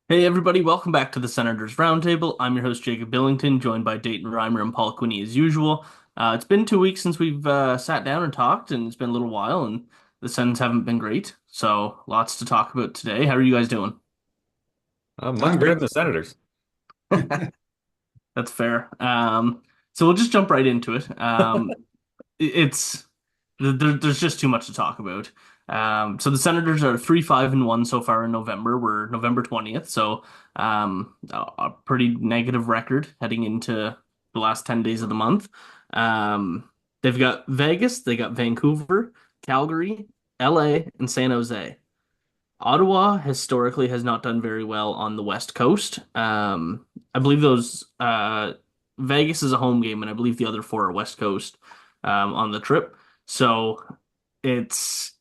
Hey everybody, welcome back to the Senators Roundtable. I'm your host Jacob Billington, joined by Dayton Reimer and Paul Quinney as usual. It's been 2 weeks since we've sat down and talked, and it's been a little while, and the Sens haven't been great. So lots to talk about today. How are you guys doing? Much I'm better great. than the Senators. That's fair. So we'll just jump right into it. It's there's just too much to talk about. So the Senators are 3-5-1 so far in November. We're November 20th, so a pretty negative record heading into the last 10 days of the month. They've got Vegas, they got Vancouver, Calgary, LA, and San Jose. Ottawa historically has not done very well on the West Coast. I believe those Vegas is a home game, and I believe the other four are West Coast on the trip. So it's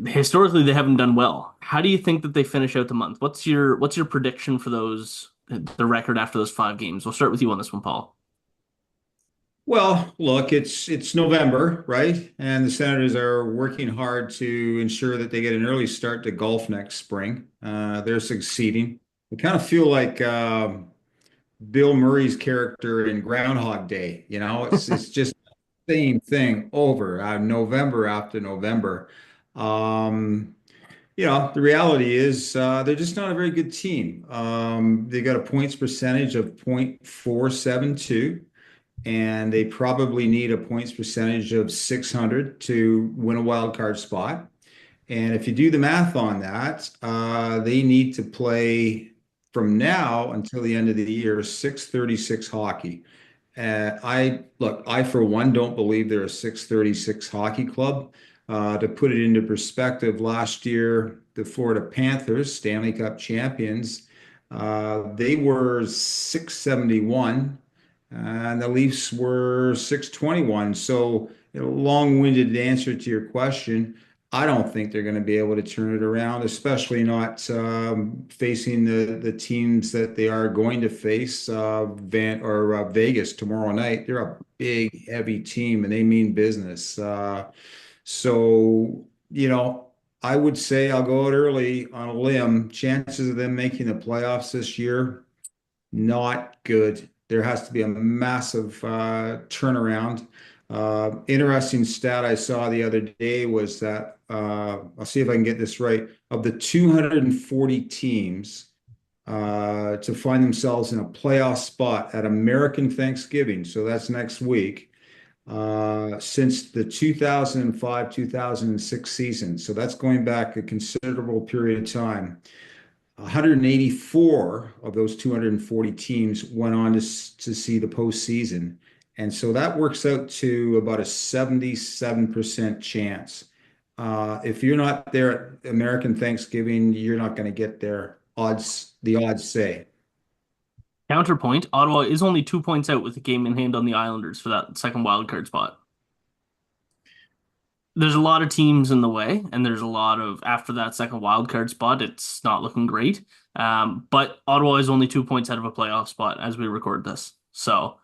historically they haven't done well. How do you think that they finish out the month? What's your prediction for the record after those 5 games? We'll start with you on this one, Paul. Well, look, it's November, right? And the Senators are working hard to ensure that they get an early start to golf next spring. They're succeeding. I kind of feel like Bill Murray's character in Groundhog Day. It's just the same thing over November after November. Um, the reality is they're just not a very good team. They got a points percentage of .472. And they probably need a points percentage of 600 to win a wild card spot. And if you do the math on that, they need to play from now until the end of the year 636 hockey. I for one don't believe they're a 636 hockey club. To put it into perspective, last year the Florida Panthers, Stanley Cup champions, they were 671 and the Leafs were 621. So, long-winded answer to your question. I don't think they're going to be able to turn it around, especially not facing the teams that they are going to face, Vegas tomorrow night. They're a big, heavy team, and they mean business. So, I would say I'll go out early on a limb. Chances of them making the playoffs this year, not good. There has to be a massive turnaround. Interesting stat I saw the other day was that I'll see if I can get this right. Of the 240 teams to find themselves in a playoff spot at American Thanksgiving, so that's next week, since the 2005-2006 season. So that's going back a considerable period of time. 184 of those 240 teams went on to see the postseason. And so that works out to about a 77% chance. If you're not there at American Thanksgiving, you're not going to get there. The odds say. Counterpoint, Ottawa is only 2 points out with a game in hand on the Islanders for that second wild card spot. There's a lot of teams in the way, and there's a lot of after that second wild card spot, it's not looking great. But Ottawa is only 2 points out of a playoff spot as we record this. So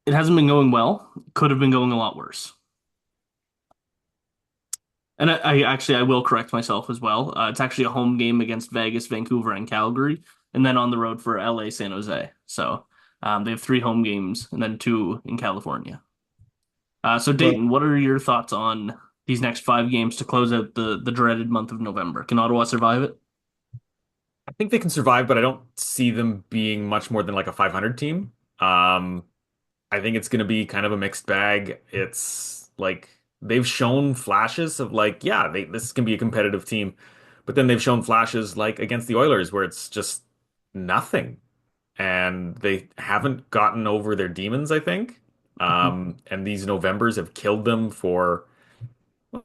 it hasn't been going well. Could have been going a lot worse. And I will correct myself as well. It's actually a home game against Vegas, Vancouver, and Calgary, and then on the road for LA, San Jose. So they have 3 home games and then 2 in California. So Well, Dayton, what are your thoughts on these next 5 games to close out the dreaded month of November? Can Ottawa survive it? I think they can survive, but I don't see them being much more than like a 500 team. Um, I think it's going to be kind of a mixed bag. It's like they've shown flashes of like, yeah, this can be a competitive team, but then they've shown flashes like against the Oilers where it's just nothing, and they haven't gotten over their demons, I think. And these Novembers have killed them for,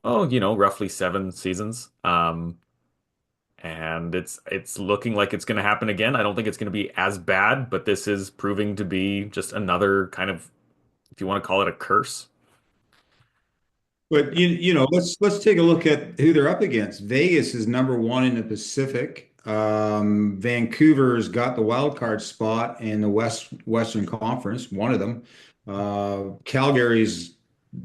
roughly 7 seasons. And it's looking like it's going to happen again. I don't think it's going to be as bad, but this is proving to be just another kind of, if you want to call it a curse. but let's take a look at who they're up against. Vegas is number one in the Pacific. Vancouver's got the wild card spot in the Western Conference, one of them. Calgary's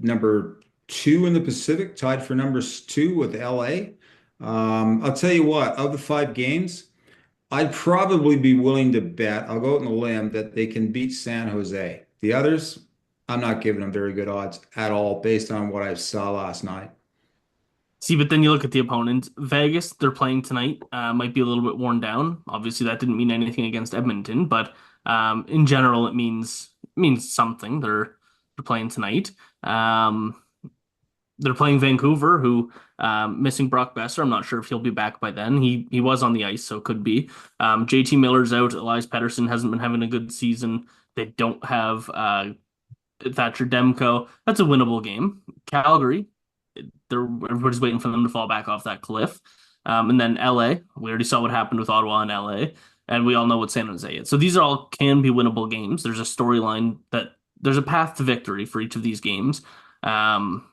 number two in the Pacific, tied for number two with LA. I'll tell you what, of the 5 games, I'd probably be willing to bet, I'll go out on a limb, that they can beat San Jose. The others, I'm not giving them very good odds at all based on what I saw last night. See, but then you look at the opponents. Vegas, they're playing tonight, might be a little bit worn down. Obviously, that didn't mean anything against Edmonton, but in general, it means something. They're playing tonight. They're playing Vancouver, who missing Brock Besser. I'm not sure if he'll be back by then. He was on the ice, so could be. JT Miller's out. Elias Pettersson hasn't been having a good season. They don't have Thatcher Demko. That's a winnable game. Calgary, everybody's waiting for them to fall back off that cliff. And then LA, we already saw what happened with Ottawa and LA, and we all know what San Jose is. So these are all can be winnable games. There's a storyline that there's a path to victory for each of these games. Um,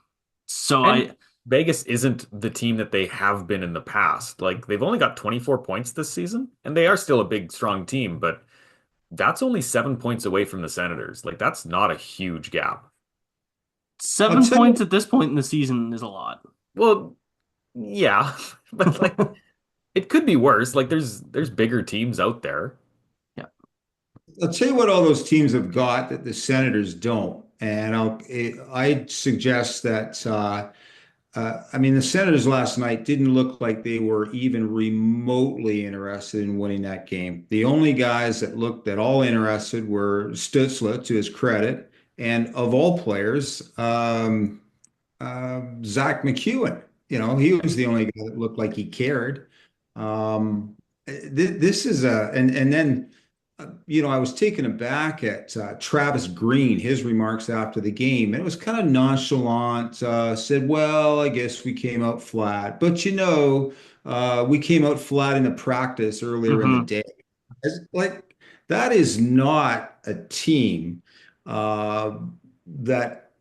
so And I Vegas isn't the team that they have been in the past. Like they've only got 24 points this season, and they are still a big, strong team, but that's only 7 points away from the Senators. Like that's not a huge gap. I'll seven tell points you, at this point in the season is a lot. Well, yeah, but like it could be worse. Like there's bigger teams out there. Yeah. I'll tell you what all those teams have got that the Senators don't. And I suggest that I mean, the Senators last night didn't look like they were even remotely interested in winning that game. The only guys that looked at all interested were Stützle, to his credit, and of all players, Zach McEwen. He was the only guy that looked like he cared. This is and then I was taken aback at Travis Green, his remarks after the game. And it was kind of nonchalant, said, well, I guess we came out flat. But we came out flat in the practice earlier in the hmm day. Like, that is not a team uh, that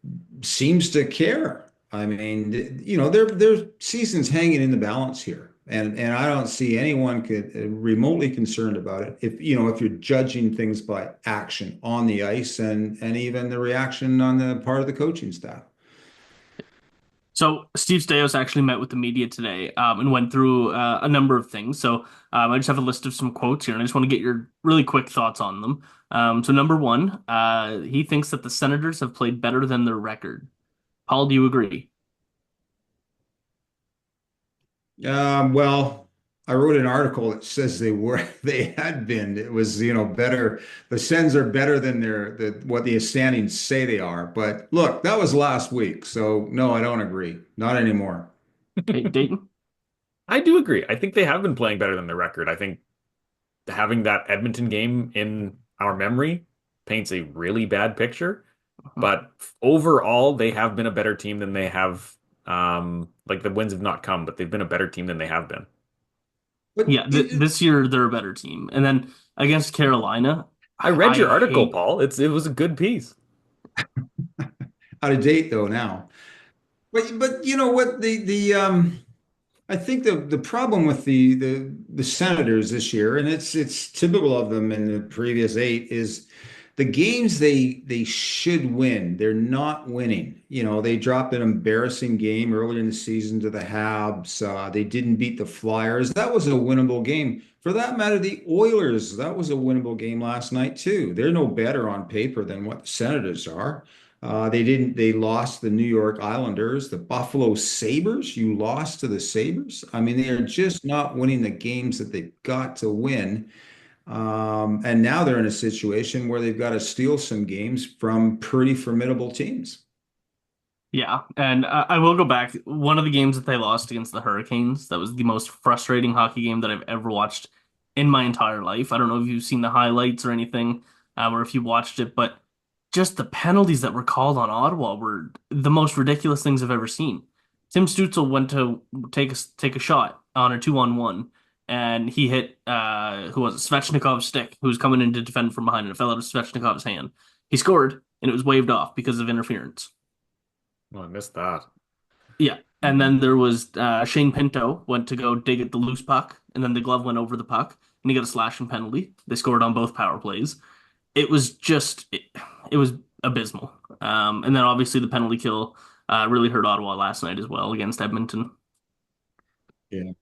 seems to care. I mean, their season's hanging in the balance here. And I don't see anyone remotely concerned about it if you're judging things by action on the ice and even the reaction on the part of the coaching staff. So Steve Staios actually met with the media today and went through a number of things. So I just have a list of some quotes here, and I just want to get your really quick thoughts on them. So number one, he thinks that the Senators have played better than their record. Paul, do you agree? Well, I wrote an article that says they had been. It was, better. The Sens are better than what the standings say they are. But look, that was last week. So no, I don't agree. Not anymore. Okay, Dayton? I do agree. I think they have been playing better than their record. I think having that Edmonton game in our memory paints a really bad picture. Mhm. But overall, they have been a better team than they have. Like the wins have not come, but they've been a better team than they have been. But Yeah, th this year they're a better team. And then against Carolina, I I, read I your article, hate. Paul. It was a good piece. out of date though now. But you know what the I think the problem with the Senators this year, and it's typical of them in the previous eight, is the games they should win, they're not winning. They dropped an embarrassing game earlier in the season to the Habs. They didn't beat the Flyers. That was a winnable game. For that matter, the Oilers, that was a winnable game last night too. They're no better on paper than what the Senators are. They lost the New York Islanders, the Buffalo Sabres. You lost to the Sabres. I mean, they are just not winning the games that they've got to win. And now they're in a situation where they've got to steal some games from pretty formidable teams. Yeah, and I will go back. One of the games that they lost against the Hurricanes, that was the most frustrating hockey game that I've ever watched in my entire life. I don't know if you've seen the highlights or anything, or if you watched it, but just the penalties that were called on Ottawa were the most ridiculous things I've ever seen. Tim Stützle went to take a shot on a 2-on-1, and he hit who was it? Svechnikov's stick, who was coming in to defend from behind, and it fell out of Svechnikov's hand. He scored, and it was waved off because of interference. Oh, I missed that. Yeah. And then there was Shane Pinto went to go dig at the loose puck, and then the glove went over the puck, and he got a slashing penalty. They scored on both power plays. It was abysmal. And then obviously the penalty kill really hurt Ottawa last night as well against Edmonton. Yeah.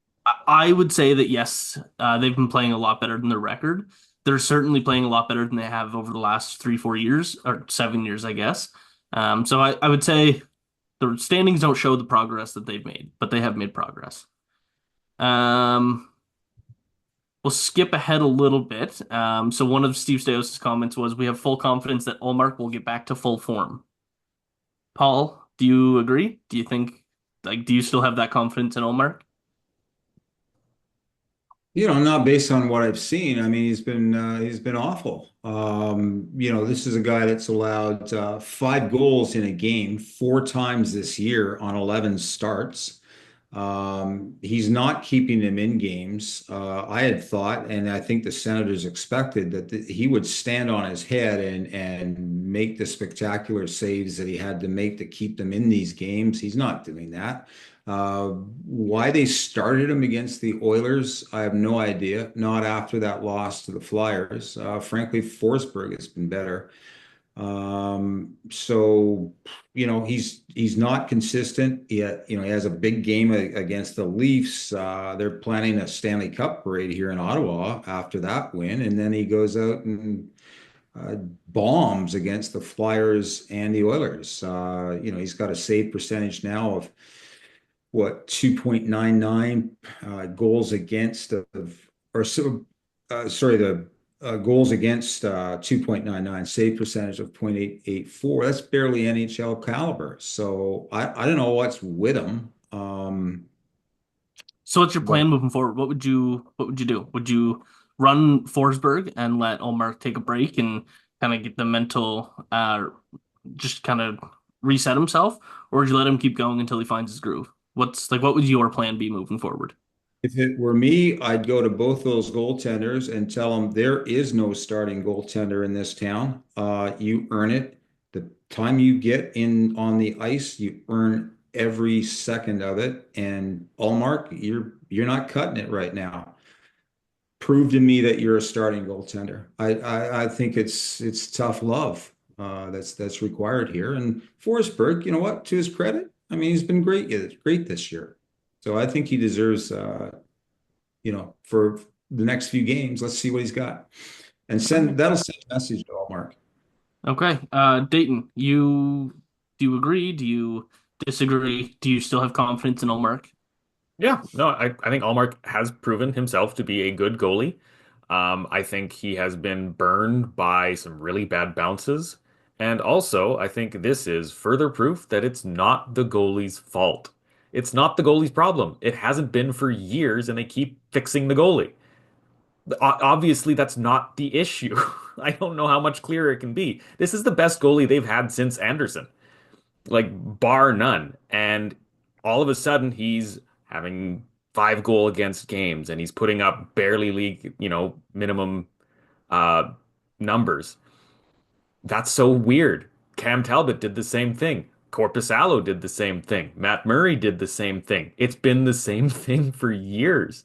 I would say that yes, they've been playing a lot better than their record. They're certainly playing a lot better than they have over the last 3, 4 years or 7 years, I guess. So I would say the standings don't show the progress that they've made, but they have made progress. Um, we'll skip ahead a little bit. So one of Steve Staios' comments was, "We have full confidence that Ullmark will get back to full form." Paul, do you agree? Do you think, like, do you still have that confidence in Ullmark? Not based on what I've seen. I mean, he's been awful. This is a guy that's allowed 5 goals in a game 4 times this year on 11 starts. He's not keeping them in games. I had thought, and I think the Senators expected that he would stand on his head and make the spectacular saves that he had to make to keep them in these games. He's not doing that. Why they started him against the Oilers, I have no idea. Not after that loss to the Flyers. Frankly, Forsberg has been better. So, he's not consistent yet. He has a big game against the Leafs. They're planning a Stanley Cup parade here in Ottawa after that win, and then he goes out and uh, bombs against the Flyers and the Oilers. He's got a save percentage now of what, 2.99 goals against or so, sorry, the goals against 2.99, save percentage of 0.884. That's barely NHL caliber. So I don't know what's with him. So what's your But plan moving forward? What would you do? Would you run Forsberg and let Olmark take a break and kind of get the mental just kind of reset himself, or would you let him keep going until he finds his groove? What would your plan be moving forward? if it were me, I'd go to both those goaltenders and tell them there is no starting goaltender in this town. You earn it. The time you get in on the ice, you earn every second of it. And Allmark, you're not cutting it right now. Prove to me that you're a starting goaltender. I think it's tough love that's required here. And Forsberg, you know what? To his credit, I mean, he's been great this year. So I think he deserves for the next few games. Let's see what he's got. And Okay. that'll send a message to Allmark. Okay. Dayton, do you agree? Do you disagree? Do you still have confidence in Olmark? Yeah, no, I think Allmark has proven himself to be a good goalie. I think he has been burned by some really bad bounces. And also, I think this is further proof that it's not the goalie's fault. It's not the goalie's problem. It hasn't been for years, and they keep fixing the goalie. Obviously, that's not the issue. I don't know how much clearer it can be. This is the best goalie they've had since Anderson, like bar none. And all of a sudden, he's having 5 goal against games, and he's putting up barely league, minimum uh, numbers. That's so weird. Cam Talbot did the same thing. Corpus did the same thing. Matt Murray did the same thing. It's been the same thing for years.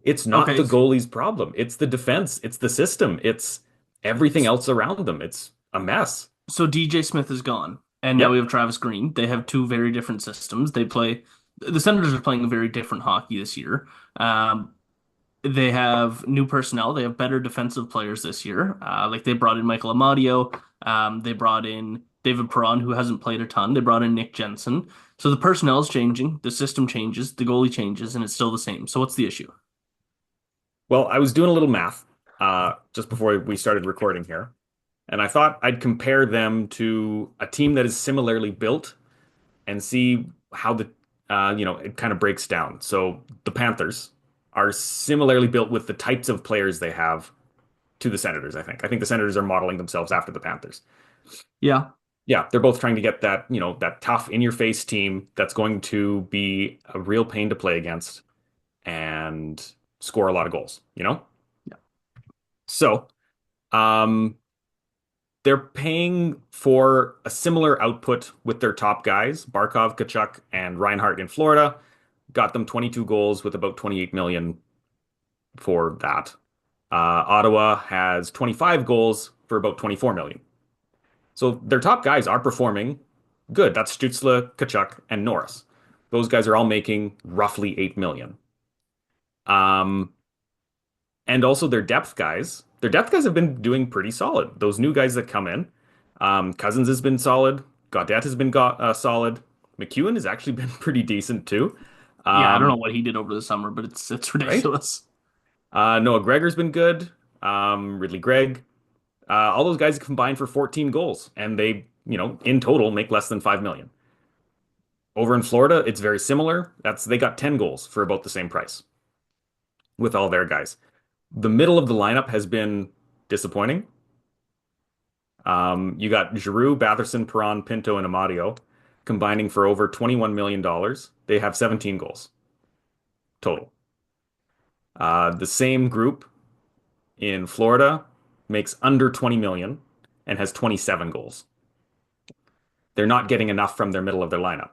It's not the Okay. goalie's problem. It's the defense. It's the system. It's everything else around them. It's a mess. So DJ Smith is gone, and now we Yep. have Travis Green. They have two very different systems. The Senators are playing a very different hockey this year. Um, they have new personnel. They have better defensive players this year. Like they brought in Michael Amadio. They brought in David Perron, who hasn't played a ton. They brought in Nick Jensen. So the personnel is changing, the system changes, the goalie changes, and it's still the same. So what's the issue? Well, I was doing a little math just before we started recording here, and I thought I'd compare them to a team that is similarly built and see how it kind of breaks down. So the Panthers are similarly built with the types of players they have to the Senators, I think. I think the Senators are modeling themselves after the Panthers. Yeah. Yeah, they're both trying to get that tough in your face team that's going to be a real pain to play against and score a lot of goals. Yeah. So, um, they're paying for a similar output with their top guys, Barkov, Kachuk, and Reinhart in Florida. Got them 22 goals with about 28 million for that. Ottawa has 25 goals for about 24 million. So their top guys are performing good. That's Stützle, Kachuk, and Norris. Those guys are all making roughly 8 million. Um, and also their depth guys. Their depth guys have been doing pretty solid. Those new guys that come in, Cousins has been solid. Gaudette has been solid. McEwen has actually been pretty decent too. Yeah, I don't know Um, what he did over the summer, but it's right? ridiculous. Noah Gregor's been good. Ridley Gregg. All those guys combined for 14 goals, and they, in total make less than 5 million. Over in Florida, it's very similar. They got 10 goals for about the same price with all their guys. The middle of the lineup has been disappointing. You got Giroux, Batherson, Perron, Pinto, and Amadio combining for over $21 million. They have 17 goals total. The same group in Florida makes under 20 million and has 27 goals. They're not getting enough from their middle of their lineup.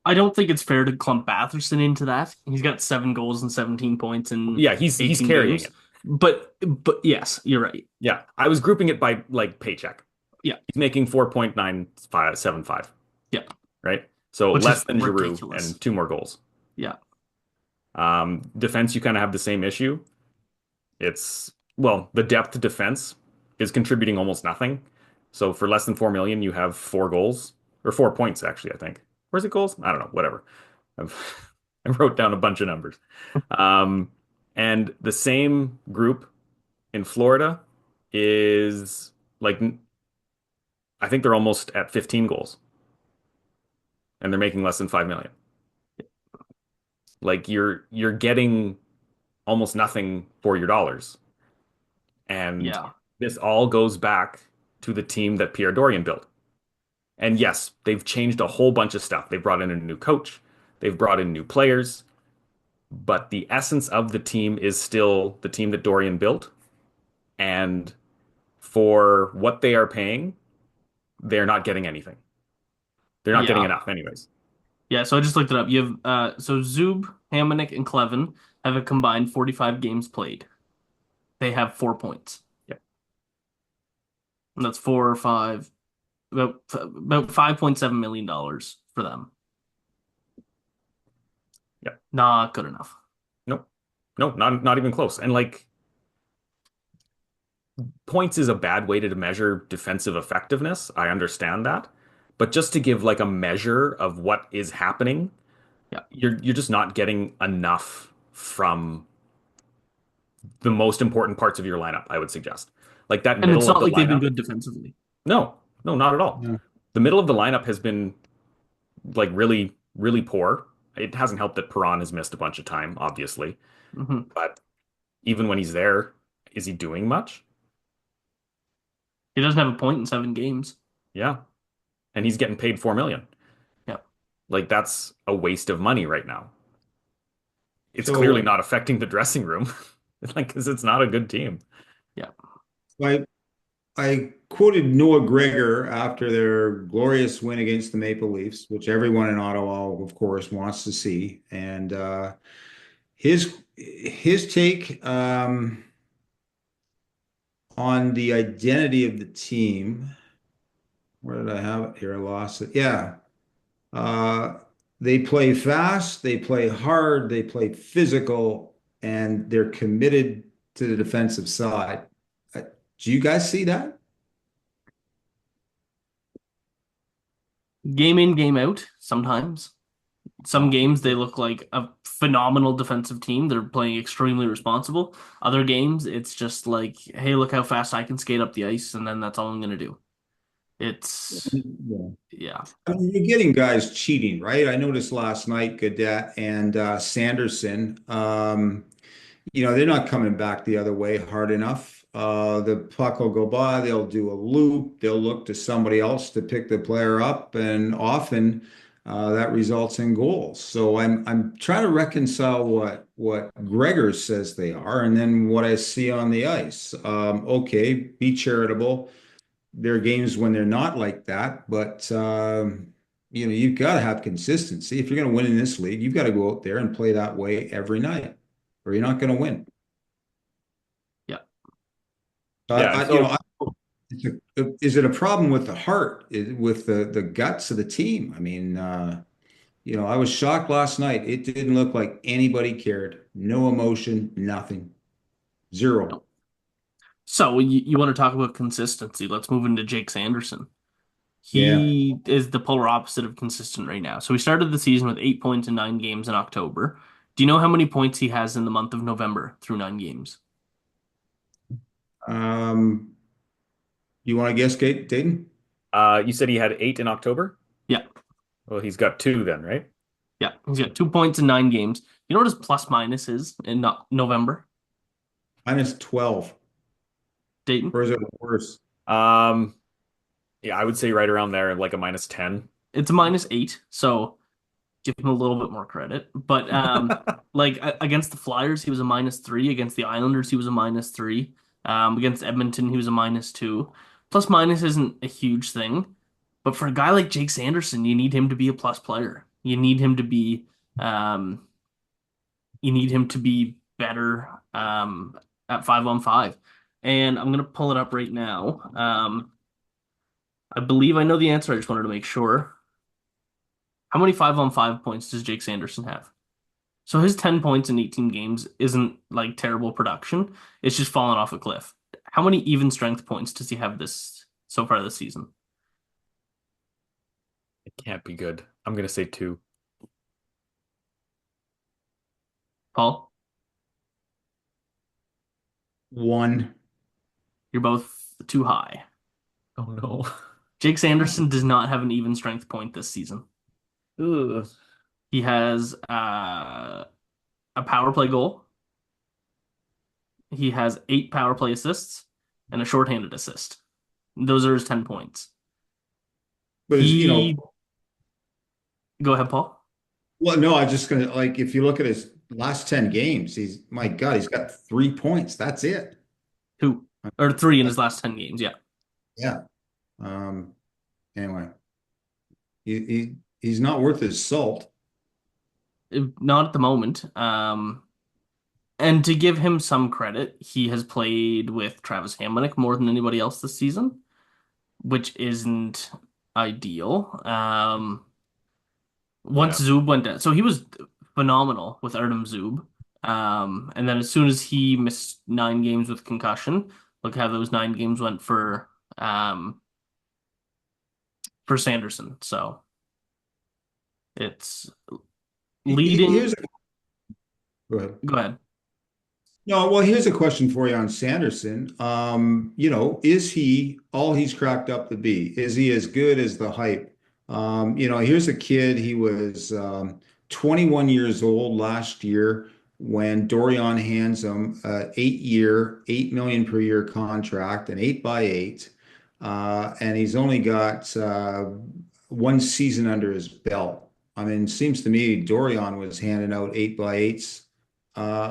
I don't think it's fair to clump Batherson into that. He's got 7 goals and 17 points in Yeah, he's 18 carrying games. it. But yes, you're right. Yeah, I was grouping it by like paycheck. Yeah, He's making 4.975, yeah, right? So which is less than Giroux ridiculous. and 2 more goals. Yeah, Defense, you kind of have the same issue. Well, the depth defense is contributing almost nothing. So for less than 4 million, you have 4 goals or 4 points, actually, I think. Where's it goals? I don't know, whatever. I wrote down a bunch of numbers. Um, and the same group in Florida is like, I think they're almost at 15 goals and they're making less than 5 million. Like you're getting almost nothing for your dollars. And yeah, this all goes back to the team that Pierre Dorian built. And yes, they've changed a whole bunch of stuff. They've brought in a new coach, they've brought in new players, but the essence of the team is still the team that Dorian built. And for what they are paying, they're not getting anything. They're not getting yeah, enough, anyways. yeah. So I just looked it up. You have so Zub, Hamonic, and Clevin have a combined 45 games played. They have 4 points. Yeah, And that's four or five, about $5.7 million for them. yeah. Not good enough. Nope. Nope, not even close. And like points is a bad way to measure defensive effectiveness. I understand that. But just to give like a measure of what is happening, Yeah. you're just not getting enough from the most important parts of your lineup, I would suggest. Like that And it's middle of not the like they've been lineup. good defensively. No, no, not at all. No. The middle of the lineup has been like really, really poor. It hasn't helped that Perron has missed a bunch of time, obviously. Hmm. But even when he's there, is he doing much? He doesn't have a point in 7 games. Yeah. And he's getting paid 4 million. Yeah. Like that's a waste of money right now. It's clearly So not affecting the dressing room. Like, because it's not a good team. Yeah. I I quoted Noah Gregor after their glorious win against the Maple Leafs, which everyone in Ottawa, of course, wants to see. And his take on the identity of the team. Where did I have it here? I lost it. Yeah. Uh, they play fast, they play hard, they play physical, and they're committed to the defensive side. Uh, Do you guys see that? Game in, game out, sometimes. Some Oh, games they look like a phenomenal defensive team. They're playing extremely responsible. Other games, it's just like, hey, look how fast I can skate up the ice, and then that's all I'm gonna do. It's Yeah. yeah. I mean, you're getting guys cheating, right? I noticed last night, Gaudette and Sanderson, they're not coming back the other way hard enough. The puck will go by, they'll do a loop, they'll look to somebody else to pick the player up, and often that results in goals. So I'm trying to reconcile what Gregor says they are, and then what I see on the ice. Okay, be charitable. There are games when they're not like that, but you've got to have consistency. If you're going to win in this league, you've got to go out there and play that way every night, or you're not going to win. Yeah. yeah. And so Is it a problem with the heart, with the guts of the team? I mean, I was shocked last night. It didn't look like anybody cared. No emotion, nothing. Zero. So you want to talk about consistency? Let's move into Jake Sanderson. Yeah. He is the polar opposite of consistent right now. So we started the season with 8 points in 9 games in October. Do you know how many points he has in the month of November through 9 games? Um, you want to guess, Kate, Dayton? You said he had 8 in October? Yeah, Well, he's got 2 then, right? yeah. He's got 2 points in 9 games. You know what his plus minus is in November, -12. Dayton? Or is it worse? Um, yeah, I would say right around there, like a -10. It's a -8, so give him a little bit more credit. But like against the Flyers, he was a -3. Against the Islanders, he was a -3. Against Edmonton, he was a -2. Plus minus isn't a huge thing, but for a guy like Jake Sanderson, you need him to be a plus player. Um, you need him to be better at 5-on-5. And I'm gonna pull it up right now. I believe I know the answer. I just wanted to make sure. How many 5-on-5 points does Jake Sanderson have? So his 10 points in 18 games isn't like terrible production. It's just fallen off a cliff. How many even strength points does he have this so far this season? It can't be good. I'm gonna say 2. Paul, 1. you're both too high. Oh no. Jake Sanderson does not have an even strength point this season. Ugh. He has a power play goal. He has 8 power play assists and a shorthanded assist. Those are his 10 points. But He Go ahead, Paul. well, no, I was just gonna like if you look at his last 10 games, my God, he's got 3 points. That's it. Two or three in his last 10 games. Yeah. Yeah. Um, anyway, he's not worth his salt. Not at the moment. And to give him some credit, he has played with Travis Hamonic more than anybody else this season, which isn't ideal. Yeah. Once Zub went down, so he was phenomenal with Artem Zub. And then as soon as he missed 9 games with concussion, look how those 9 games went for Sanderson. So it's leading. Here's go ahead. Go ahead. No, well, here's a question for you on Sanderson. Is he all he's cracked up to be? Is he as good as the hype? Here's a kid. He was 21 years old last year when Dorian hands him an 8-year, 8 million per year contract, an 8x8, and he's only got one season under his belt. I mean, it seems to me Dorian was handing out 8x8s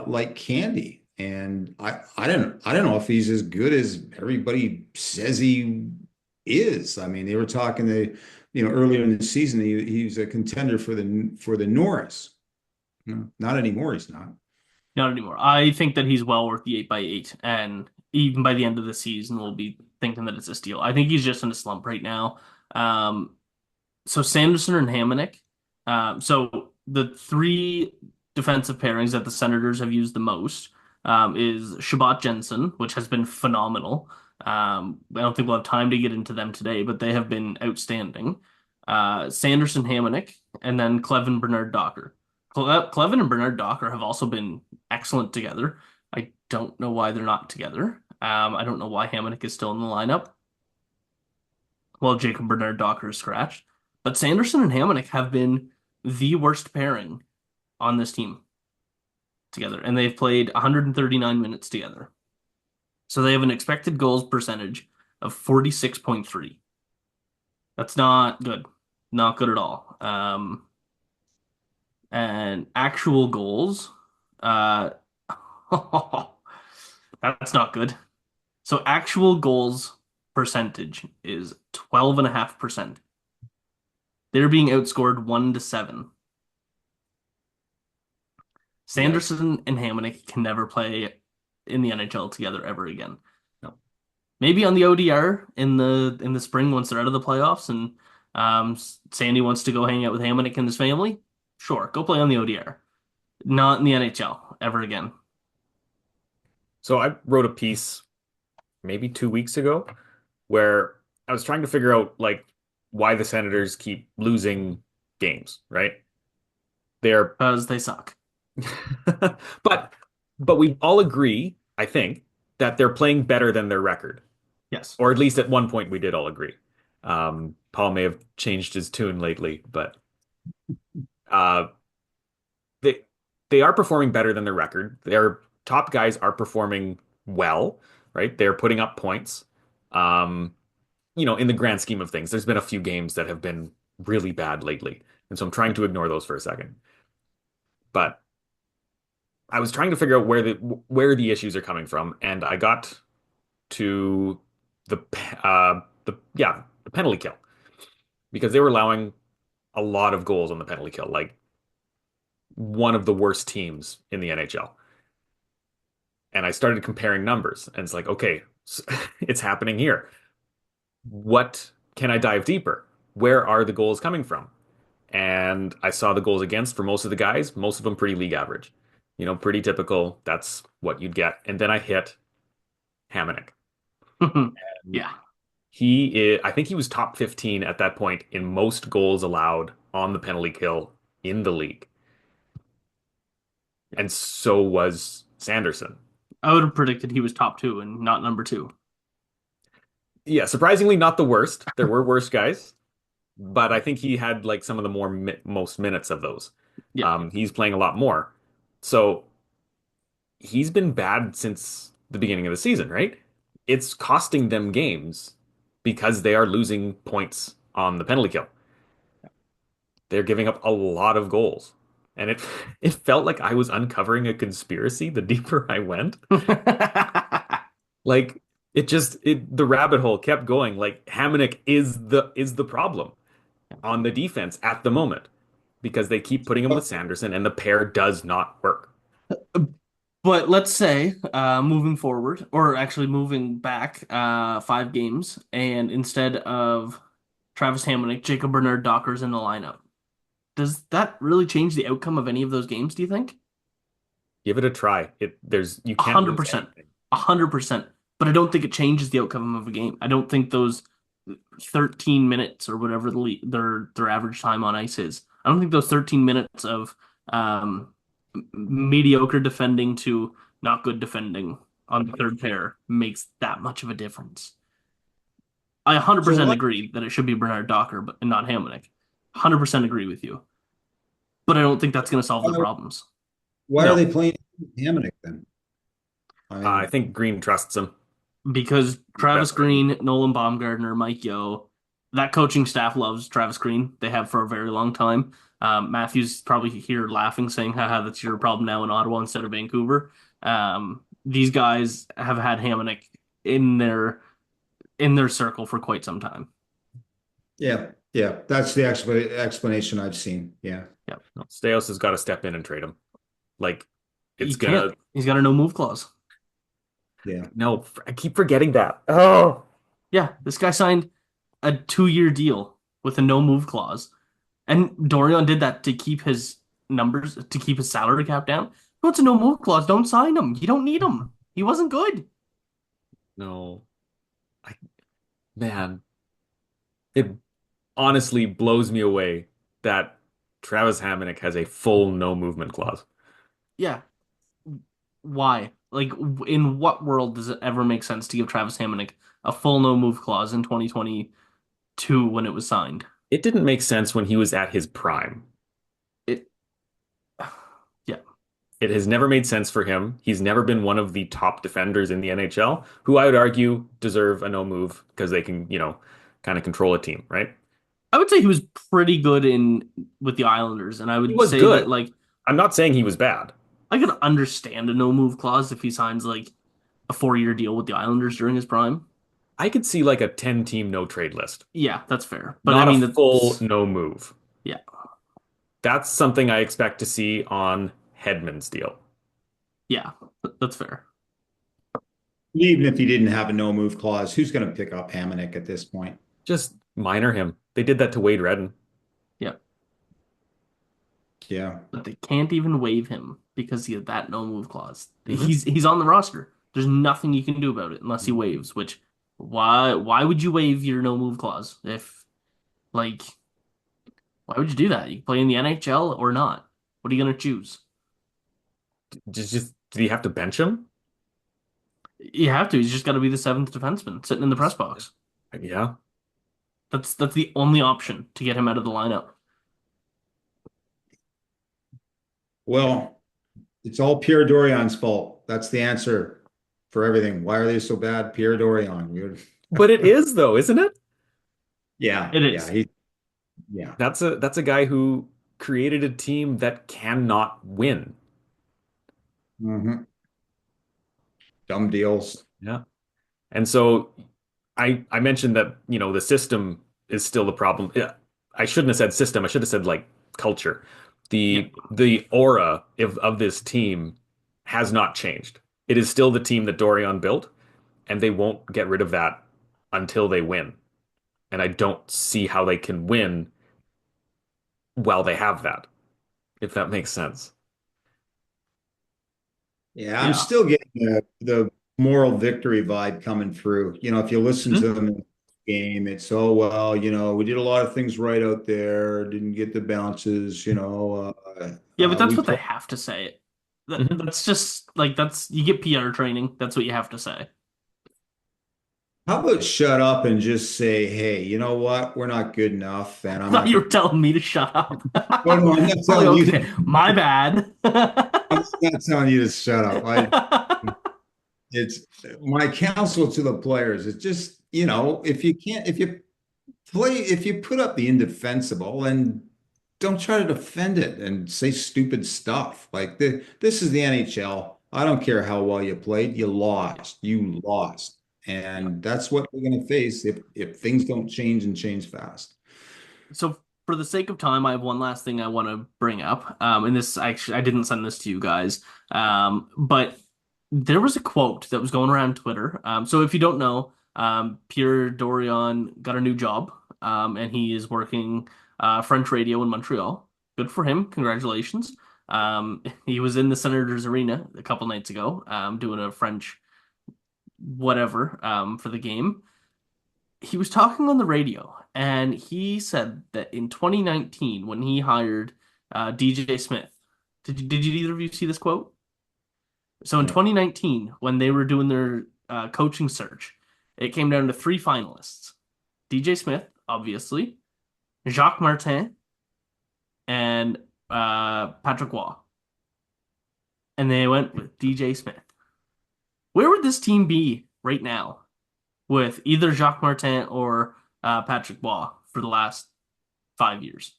like candy. And I don't know if he's as good as everybody says he is. I mean, they were talking earlier in the season he's a contender for the Norris. No, not anymore, he's not. Not anymore. I think that he's well worth the 8x8, and even by the end of the season, we'll be thinking that it's a steal. I think he's just in a slump right now. So Sanderson and Hamonic. So the three defensive pairings that the Senators have used the most is Shabbat Jensen, which has been phenomenal. I don't think we'll have time to get into them today, but they have been outstanding. Sanderson Hamonic, and then Clevin Bernard Docker. Clevin and Bernard Docker have also been excellent together. I don't know why they're not together. I don't know why Hamonic is still in the lineup. Well, Jacob Bernard Docker is scratched. But Sanderson and Hamonic have been the worst pairing on this team together, and they've played 139 minutes together. So they have an expected goals percentage of 46.3. That's not good. Not good at all. And actual goals, uh, that's not good. So actual goals percentage is 12.5%. They're being outscored 1-7. Yikes. Sanderson and Hamonic can never play in the NHL together ever again. No. Maybe on the ODR in the spring once they're out of the playoffs and Sandy wants to go hang out with Hamonic and his family. Sure, go play on the ODR. Not in the NHL ever again. So I wrote a piece maybe 2 weeks ago where I was trying to figure out like why the Senators keep losing games, right? They're Because they suck. but but we all agree, I think, that they're playing better than their record. Yes. Or at least at one point we did all agree. Paul may have changed his tune lately, but uh, they they are performing better than their record. Their top guys are performing well, right? They're putting up points. Um, in the grand scheme of things, there's been a few games that have been really bad lately, and so I'm trying to ignore those for a second. But I was trying to figure out where the issues are coming from, and I got to the penalty kill because they were allowing a lot of goals on the penalty kill, like one of the worst teams in the NHL. And I started comparing numbers, and it's like, okay, it's happening here. What can I dive deeper? Where are the goals coming from? And I saw the goals against for most of the guys, most of them pretty league average. Pretty typical. That's what you'd get. And then I hit Hamonic. Yeah. I think he was top 15 at that point in most goals allowed on the penalty kill in the league. And so was Sanderson. I would have predicted he was top two and not number two. Yeah, surprisingly not the worst. There were worse guys, but I think he had like some of the most minutes of those. Yeah. He's playing a lot more. So he's been bad since the beginning of the season, right? It's costing them games because they are losing points on the penalty kill. They're giving up a lot of goals. And it felt like I was uncovering a conspiracy the deeper I went. Like the rabbit hole kept going. Like Hamonic is the problem on the defense at the moment because they keep putting him with Sanderson and the pair does not work. But let's say, moving forward, or actually moving back 5 games, and instead of Travis Hamonic, Jacob Bernard Docker's in the lineup. Does that really change the outcome of any of those games, do you think? Give it a try. You A can't hundred lose percent. anything. 100%. But I don't think it changes the outcome of a game. I don't think those 13 minutes or whatever their average time on ice is. I don't think those 13 minutes of mediocre defending to not good defending on the third pair makes that much of a difference. I So 100% what? agree that it should be Bernard Docker, but not Hamonic. 100% agree with you. But I don't think that's going to solve the Why, problems. why are No, they playing Hamonic then? I I mean, think Green trusts him. Because Travis That's what I mean. Green, Nolan Baumgartner, Mike Yeo, that coaching staff loves Travis Green. They have for a very long time. Matthew's probably here laughing, saying, haha, that's your problem now in Ottawa instead of Vancouver. These guys have had Hamonic in their circle for quite some time. yeah, yeah, that's the explanation I've seen. Yeah. Yeah. No, Staios has got to step in and trade him. Like He it's can't. gonna. He's got a no move clause. Yeah. No, I keep forgetting that. Oh, Yeah, this guy signed a 2-year deal with a no move clause. And Dorian did that to keep his numbers, to keep his salary cap down. If he wants a no move clause, don't sign him. You don't need him. He wasn't good. no. I Man, it honestly blows me away that Travis Hamonic has a full no movement clause. Yeah. Why? Like, in what world does it ever make sense to give Travis Hamonic a full no move clause in 2022 when it was signed? It didn't make sense when he was at his prime. It, yeah. It has never made sense for him. He's never been one of the top defenders in the NHL, who I would argue deserve a no move because they can, kind of control a team, right? I would say he was pretty good in with the Islanders, and I He would was say that good. like I'm not saying he was bad. I could understand a no move clause if he signs like a 4-year deal with the Islanders during his prime. I could see like a 10-team no trade list, Yeah, that's fair. But I not a mean, full that's no move. yeah, That's something I expect to see on Hedman's deal. yeah, that's fair. Even if he didn't have a no move clause, who's going to pick up Hamonic at this point? Just minor him. They did that to Wade Redden. Yeah. Yeah. But they can't even waive him because he had that no move clause. Hmm. He's on the roster. There's nothing you can do about it unless he waives, which why would you waive your no move clause if like why would you do that? You can play in the NHL or not. What are you gonna choose? Just did he have to bench him? You have to. He's just got to be the seventh defenseman sitting in the press box. Yeah. That's the only option to get him out of the lineup. Well, it's all Pierre Dorion's fault. That's the answer for everything. Why are they so bad? Pierre Dorion. But it is though, isn't it? Yeah, It yeah, is. yeah. That's a guy who created a team that cannot win. Hmm. Dumb deals. Yeah. And so I mentioned that, the system is still the problem. Yeah, I shouldn't have said system. I should have said like culture. Yep. The aura of this team has not changed. It is still the team that Dorian built, and they won't get rid of that until they win. And I don't see how they can win while they have that, if that makes sense. Yeah, I'm Yeah. still getting the moral victory vibe coming through. If you listen Mhm. to them in the game, it's, oh, well, we did a lot of things right out there, didn't get the bounces, Yeah, but that's we what they played. have to say. Mhm. That's just like that's you get PR training. That's what you have to say. How about shut up and just say, hey, you know what? We're not good enough, and I I'm thought not you going were telling me to shut up. Oh, no, I'm not Like, telling you okay, to, my bad. I'm not telling you to shut up. It's my counsel to the players. It's just, if you put up the indefensible and don't try to defend it and say stupid stuff. This is the NHL. I don't care how well you played, you Yeah, lost. You lost. yeah. And that's what we're going to face if things don't change and change fast. So for the sake of time, I have one last thing I want to bring up. And this actually I didn't send this to you guys. But there was a quote that was going around Twitter. So if you don't know, Pierre Dorion got a new job, and he is working French radio in Montreal. Good for him. Congratulations. He was in the Senators arena a couple nights ago, doing a French whatever, for the game. He was talking on the radio, and he said that in 2019, when he hired DJ Smith, did you either of you see this quote? So in No. 2019, when they were doing their coaching search, it came down to three finalists: DJ Smith, obviously, Jacques Martin, and Patrick Waugh. And they went with DJ Smith. Where would this team be right now with either Jacques Martin or Patrick Waugh for the last 5 years?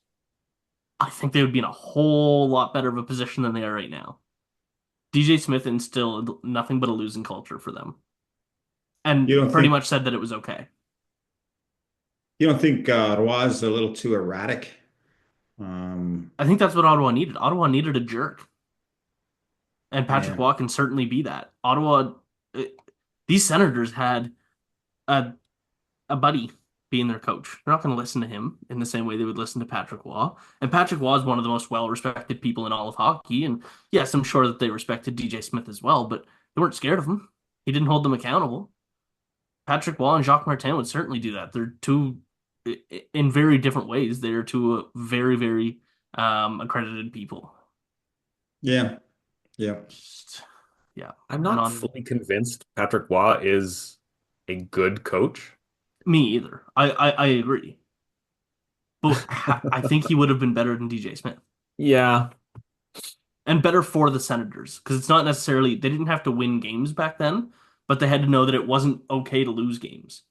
I think they would be in a whole lot better of a position than they are right now. DJ Smith instilled nothing but a losing culture for them You and don't pretty think much said that it was okay. you don't think Roy is a little too erratic? Um, I think that's what Ottawa needed. Ottawa needed a jerk, and Patrick yeah. Waugh can certainly be that. Ottawa, uh, these Senators had a a buddy being their coach. They're not going to listen to him in the same way they would listen to Patrick Waugh. And Patrick Waugh is one of the most well-respected people in all of hockey. And yes, I'm sure that they respected DJ Smith as well, but they weren't scared of him. He didn't hold them accountable. Patrick Waugh and Jacques Martin would certainly do that. They're two, in very different ways. They're two very, very accredited people. Yeah. Yeah. Just, yeah, I'm not non fully convinced Patrick Waugh is a good coach. me either. I agree, but I think he would have been better than DJ Smith. Yeah. And better for the Senators because it's not necessarily they didn't have to win games back then, but they had to know that it wasn't okay to lose games,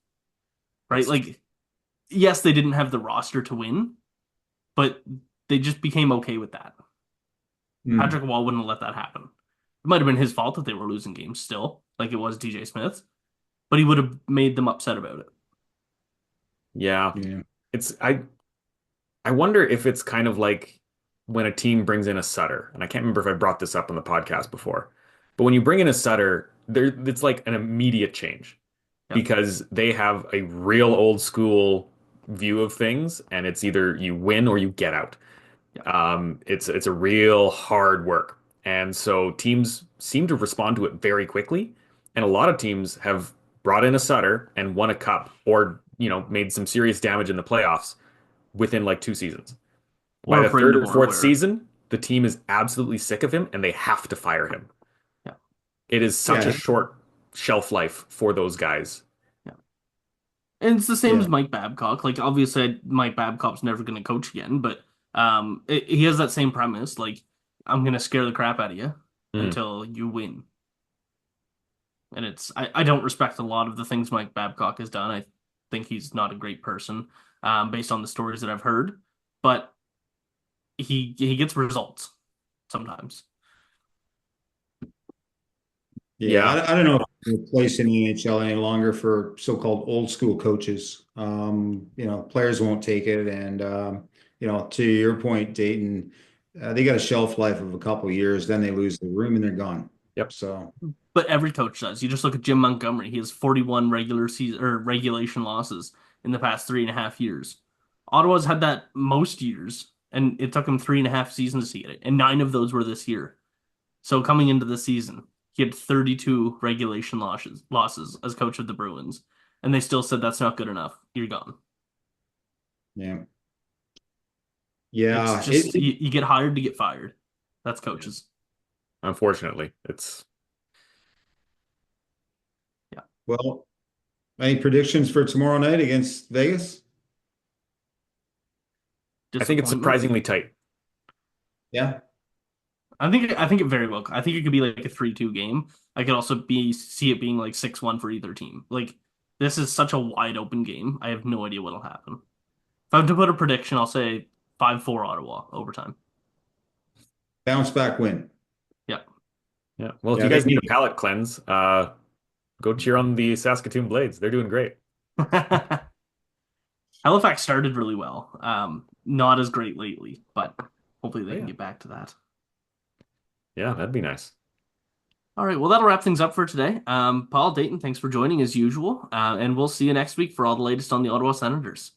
right? That's Like, yes, they didn't have the roster to win, but they just became okay with that. Hmm. Patrick Wall wouldn't have let that happen. It might have been his fault that they were losing games still, like it was DJ Smith, but he would have made them upset about it. yeah. Yeah. It's I wonder if it's kind of like when a team brings in a Sutter, and I can't remember if I brought this up on the podcast before, but when you bring in a Sutter, it's like an immediate change Yep. because they have a real old school view of things, and it's either you win or you get out. Yeah. It's a real hard work. And so teams seem to respond to it very quickly. And a lot of teams have brought in a Sutter and won a cup or, made some serious damage in the playoffs within like 2 seasons. By Or a the third friend or or fourth where. season, the team is absolutely sick of him and they have to fire him. Yeah. It is such a Yeah, short shelf life for those guys. Yeah. And it's the same yeah, as Mike Babcock. Like obviously Mike Babcock's never going to coach again, but he has that same premise. Like I'm going to scare the crap out of you Mm. until you win. And I don't respect a lot of the things Mike Babcock has done. I think he's not a great person, based on the stories that I've heard. But he gets results sometimes. yeah. Yeah, I don't know if there's a place in the NHL any longer for so-called old school coaches. Players won't take it, and to your point, Dayton, they got a shelf life of a couple of years, then they lose the room and they're gone. yep. So But every coach does. You just look at Jim Montgomery. He has 41 regular season or regulation losses in the past 3.5 years. Ottawa's had that most years, and it took him 3.5 seasons to get it, and 9 of those were this year. So coming into the season, he had 32 regulation losses as coach of the Bruins, and they still said that's not good enough. You're gone. yeah, It's yeah. just you get hired to get fired. That's coaches. Unfortunately, it's Yeah, Well, any predictions for tomorrow night against Vegas? I think it's disappointment. surprisingly tight. Yeah. I think it very well. I think it could be like a 3-2 game. I could also see it being like 6-1 for either team. Like this is such a wide open game. I have no idea what'll happen. If I have to put a prediction, I'll say 5-4 Ottawa overtime. Bounce back win. Yeah. Yeah. Well, if Yeah, you they guys need a palate cleanse, go cheer on the Saskatoon Blades. They're doing great. Halifax started really well. Not as great lately, but hopefully Oh they can yeah. get back to that. Yeah, that'd be nice. All right, well that'll wrap things up for today. Paul, Dayton, thanks for joining as usual, and we'll see you next week for all the latest on the Ottawa Senators.